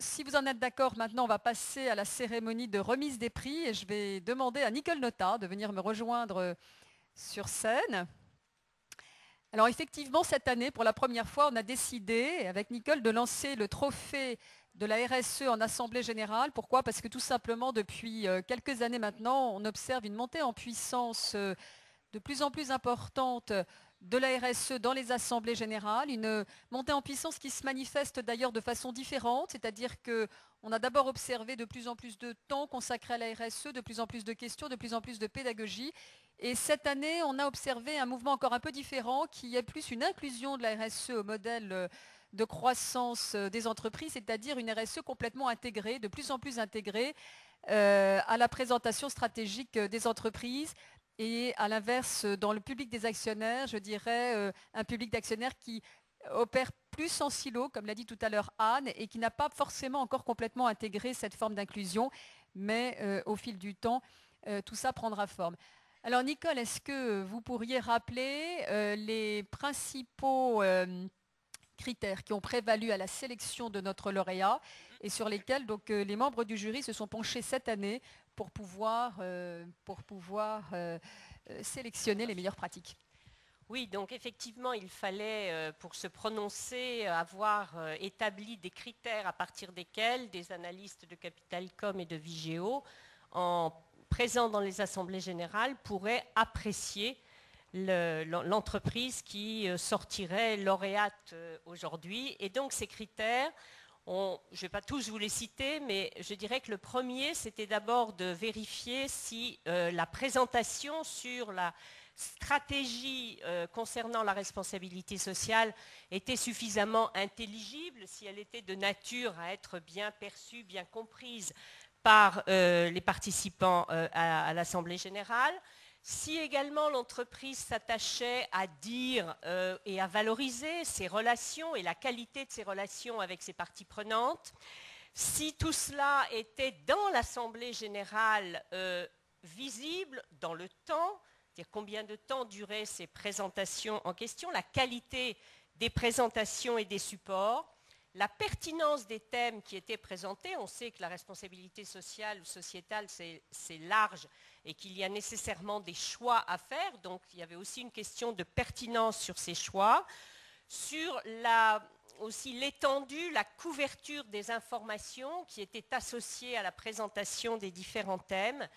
si vous en êtes d'accord, maintenant, on va passer à la cérémonie de remise des prix et je vais demander à Nicole Notat de venir me rejoindre sur scène. Alors effectivement, cette année, pour la première fois, on a décidé, avec Nicole, de lancer le trophée de la RSE en Assemblée générale. Pourquoi? Parce que tout simplement, depuis quelques années maintenant, on observe une montée en puissance de plus en plus importante de la RSE dans les assemblées générales, une montée en puissance qui se manifeste d'ailleurs de façon différente, c'est-à-dire qu'on a d'abord observé de plus en plus de temps consacré à la RSE, de plus en plus de questions, de plus en plus de pédagogie. Et cette année, on a observé un mouvement encore un peu différent qui est plus une inclusion de la RSE au modèle de croissance des entreprises, c'est-à-dire une RSE complètement intégrée, de plus en plus intégrée à la présentation stratégique des entreprises. Et à l'inverse, dans le public des actionnaires, je dirais un public d'actionnaires qui opère plus en silo, comme l'a dit tout à l'heure Anne, et qui n'a pas forcément encore complètement intégré cette forme d'inclusion, mais au fil du temps, tout ça prendra forme. Alors Nicole, est-ce que vous pourriez rappeler les principaux critères qui ont prévalu à la sélection de notre lauréat et sur lesquels donc, les membres du jury se sont penchés cette année pour pouvoir sélectionner les meilleures pratiques? Oui, donc effectivement, il fallait, pour se prononcer, avoir établi des critères à partir desquels des analystes de Capitalcom et de Vigéo, présents dans les assemblées générales, pourraient apprécier l'entreprise qui sortirait lauréate aujourd'hui. Et donc ces critères, je ne vais pas tous vous les citer, mais je dirais que le premier, c'était d'abord de vérifier si la présentation sur la stratégie concernant la responsabilité sociale était suffisamment intelligible, si elle était de nature à être bien perçue, bien comprise par les participants à l'Assemblée générale. Si également l'entreprise s'attachait à dire et à valoriser ses relations et la qualité de ses relations avec ses parties prenantes, si tout cela était dans l'Assemblée générale visible dans le temps, c'est-à-dire combien de temps duraient ces présentations en question, la qualité des présentations et des supports, la pertinence des thèmes qui étaient présentés. On sait que la responsabilité sociale ou sociétale, c'est large et qu'il y a nécessairement des choix à faire. Donc, il y avait aussi une question de pertinence sur ces choix, sur aussi l'étendue, la couverture des informations qui étaient associées à la présentation des différents thèmes.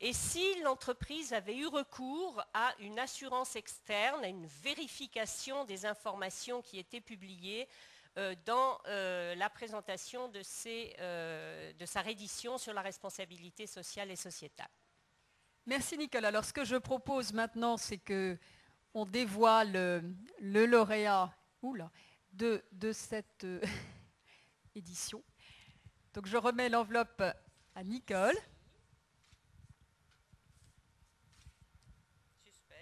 Et si l'entreprise avait eu recours à une assurance externe, à une vérification des informations qui étaient publiées dans la présentation de sa reddition sur la responsabilité sociale et sociétale. Merci Nicole. Alors ce que je propose maintenant, c'est qu'on dévoile le lauréat de cette édition. Donc je remets l'enveloppe à Nicole. Suspense.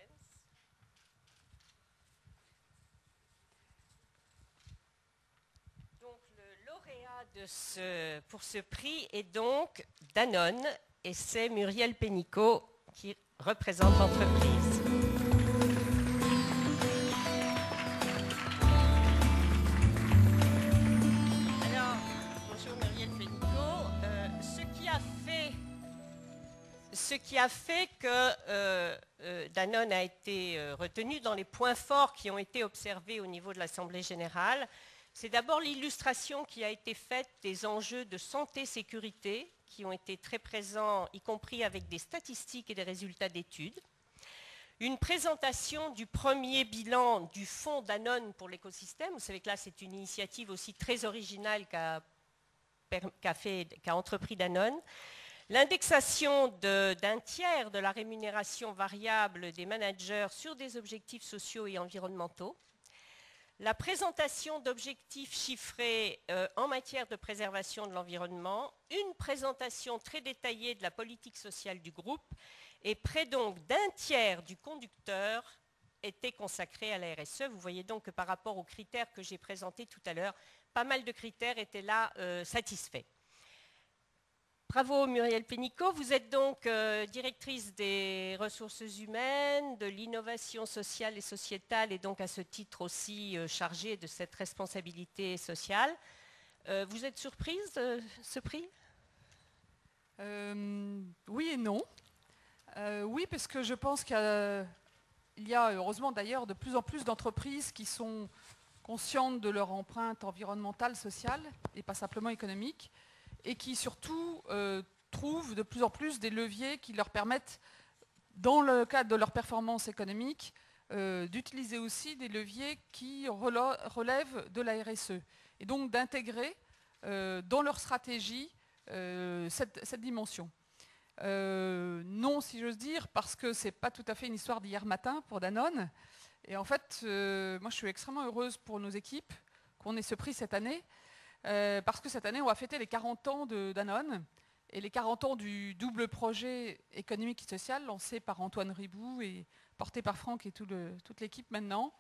Donc le lauréat pour ce prix est donc Danone et c'est Muriel Pénicaud qui représente l'entreprise. Alors, bonjour Muriel Pénicaud. Ce qui a fait que Danone a été retenu dans les points forts qui ont été observés au niveau de l'Assemblée générale, c'est d'abord l'illustration qui a été faite des enjeux de santé-sécurité qui ont été très présents, y compris avec des statistiques et des résultats d'études. Une présentation du premier bilan du fonds Danone pour l'écosystème. Vous savez que là, c'est une initiative aussi très originale qu'a entrepris Danone. L'indexation d'un tiers de la rémunération variable des managers sur des objectifs sociaux et environnementaux. La présentation d'objectifs chiffrés en matière de préservation de l'environnement, une présentation très détaillée de la politique sociale du groupe et près donc d'un tiers du conducteur était consacré à la RSE. Vous voyez donc que par rapport aux critères que j'ai présentés tout à l'heure, pas mal de critères étaient là satisfaits. Bravo Muriel Pénicaud, vous êtes donc directrice des ressources humaines, de l'innovation sociale et sociétale et donc à ce titre aussi chargée de cette responsabilité sociale. Vous êtes surprise de ce prix? Oui et non. Oui, parce que je pense qu'il y a, heureusement d'ailleurs, de plus en plus d'entreprises qui sont conscientes de leur empreinte environnementale, sociale, et pas simplement économique, et qui surtout trouvent de plus en plus des leviers qui leur permettent, dans le cadre de leur performance économique, d'utiliser aussi des leviers qui relèvent de la RSE. Et donc d'intégrer dans leur stratégie cette dimension. Non, si j'ose dire, parce que ce n'est pas tout à fait une histoire d'hier matin pour Danone. Et en fait, moi je suis extrêmement heureuse pour nos équipes qu'on ait ce prix cette année, parce que cette année on va fêter les 40 ans de Danone et les 40 ans du double projet économique et social lancé par Antoine Riboud et porté par Franck et toute l'équipe maintenant,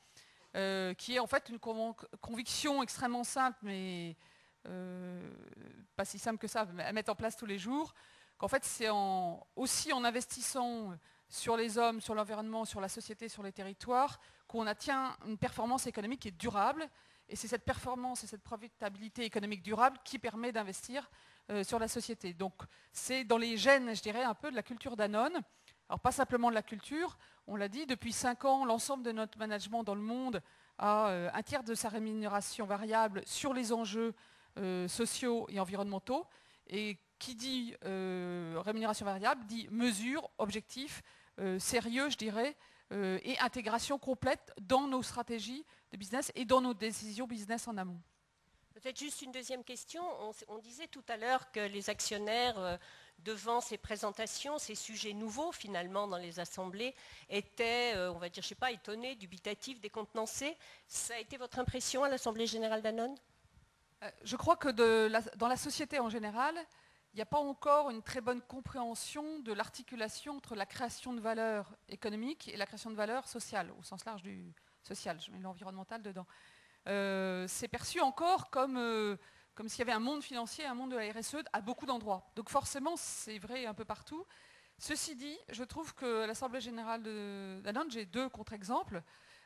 qui est en fait une conviction extrêmement simple, mais pas si simple que ça, à mettre en place tous les jours, qu'en fait c'est aussi en investissant sur les hommes, sur l'environnement, sur la société, sur les territoires, qu'on atteint une performance économique qui est durable. Et c'est cette performance et cette profitabilité économique durable qui permet d'investir sur la société. Donc c'est dans les gènes, je dirais, un peu de la culture Danone. Alors pas simplement de la culture, on l'a dit, depuis 5 ans, l'ensemble de notre management dans le monde a un tiers de sa rémunération variable sur les enjeux sociaux et environnementaux. Et qui dit rémunération variable dit mesure, objectif, sérieux, je dirais, et intégration complète dans nos stratégies de business et dans nos décisions business en amont. Peut-être juste une deuxième question. On disait tout à l'heure que les actionnaires, devant ces présentations, ces sujets nouveaux finalement dans les assemblées, étaient, on va dire, je ne sais pas, étonnés, dubitatifs, décontenancés. Ça a été votre impression à l'Assemblée générale Danone? Je crois que dans la société en général, il n'y a pas encore une très bonne compréhension de l'articulation entre la création de valeur économique et la création de valeur sociale, au sens large du social, je mets l'environnemental dedans. C'est perçu encore comme s'il y avait un monde financier, un monde de la RSE à beaucoup d'endroits. Donc forcément, c'est vrai un peu partout. Ceci dit, je trouve que l'Assemblée générale de Danone, j'ai 2 contre-exemples.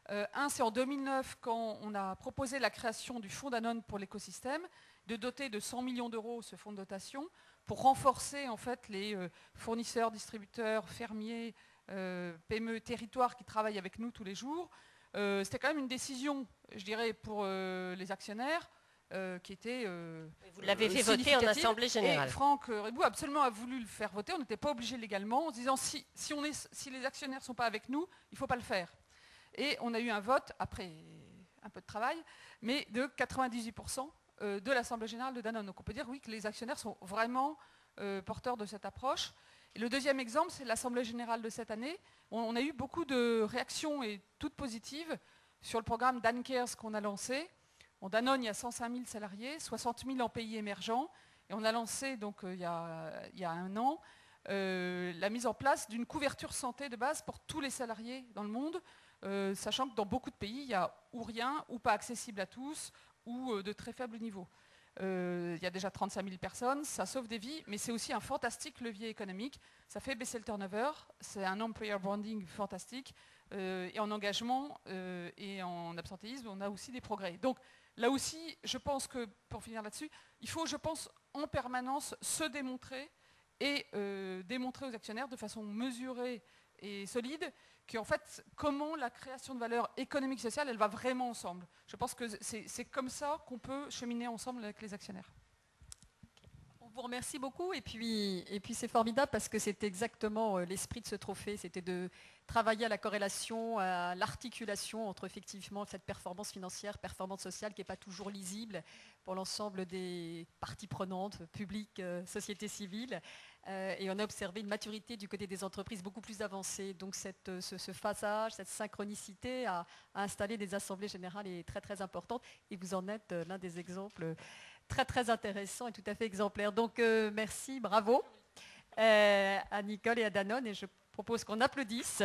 Un, c'est en 2009, quand on a proposé la création du fonds Danone pour l'écosystème, de doter de 100 millions d'euros ce fonds de dotation pour renforcer en fait les fournisseurs, distributeurs, fermiers, PME, territoires qui travaillent avec nous tous les jours. C'était quand même une décision, je dirais, pour les actionnaires qui était vous l'avez fait voter en Assemblée générale. Et Franck Riboud absolument a voulu le faire voter. On n'était pas obligé légalement en se disant si les actionnaires ne sont pas avec nous, il ne faut pas le faire. Et on a eu un vote, après un peu de travail, mais de 98% de l'Assemblée générale de Danone. Donc on peut dire oui que les actionnaires sont vraiment porteurs de cette approche. Et le deuxième exemple, c'est l'Assemblée générale de cette année. On a eu beaucoup de réactions, et toutes positives, sur le programme Dan Cares qu'on a lancé. En Danone, il y a 105 000 salariés, 60 000 en pays émergents. Et on a lancé, donc, il y a 1 an, la mise en place d'une couverture santé de base pour tous les salariés dans le monde, sachant que dans beaucoup de pays, il y a ou rien, ou pas accessible à tous, ou de très faible niveau. Il y a déjà 35 000 personnes, ça sauve des vies, mais c'est aussi un fantastique levier économique. Ça fait baisser le turnover, c'est un employer branding fantastique, et en engagement et en absentéisme, on a aussi des progrès. Donc là aussi, je pense que, pour finir là-dessus, il faut, je pense, en permanence se démontrer et démontrer aux actionnaires de façon mesurée et solide qu'en fait, comment la création de valeur économique et sociale, elle va vraiment ensemble. Je pense que c'est comme ça qu'on peut cheminer ensemble avec les actionnaires. On vous remercie beaucoup et puis c'est formidable parce que c'est exactement l'esprit de ce trophée, c'était de travailler à la corrélation, à l'articulation entre effectivement cette performance financière, performance sociale qui n'est pas toujours lisible pour l'ensemble des parties prenantes, publiques, société civile. Et on a observé une maturité du côté des entreprises beaucoup plus avancée. Donc ce phasage, cette synchronicité à installer des assemblées générales est très très importante et vous en êtes l'un des exemples très très intéressant et tout à fait exemplaire. Donc merci, bravo à Nicole et à Danone et je propose qu'on applaudisse.